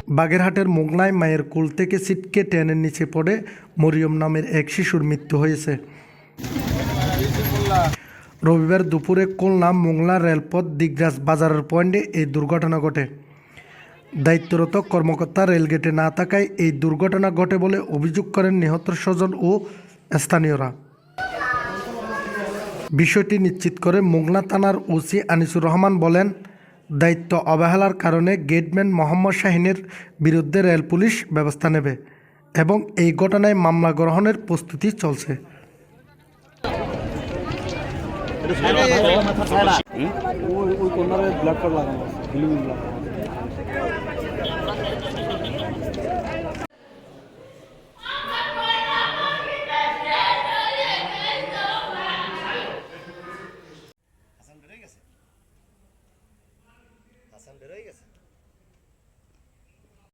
বাগেরহাটের মোংলায় মায়ের কোল থেকে ছিটকে ট্রেনের নিচে পড়ে মরিয়ম নামের এক শিশুর মৃত্যু হয়েছে। রবিবার দুপুরে খুলনা মোংলা রেলপথ দিগরাজ বাজারের পয়েন্টে এই দুর্ঘটনা ঘটে। দায়িত্বরত কর্মকর্তা রেলগেটে না থাকায় এই দুর্ঘটনা ঘটে বলে অভিযোগ করেন নিহত স্বজন ও স্থানীয়রা। বিষয়টি নিশ্চিত করে মোংলা থানার ওসি আনিসুর রহমান বলেন, দায়িত্ব অবহেলার কারণে গেটম্যান মোহাম্মদ শাহিনের বিরুদ্ধে রেল পুলিশ ব্যবস্থা নেবে এবং এই ঘটনায় মামলা গ্রহণের প্রস্তুতি চলছে। ওই কোনারে ব্ল্যাক কার্ড লাগানো আছে।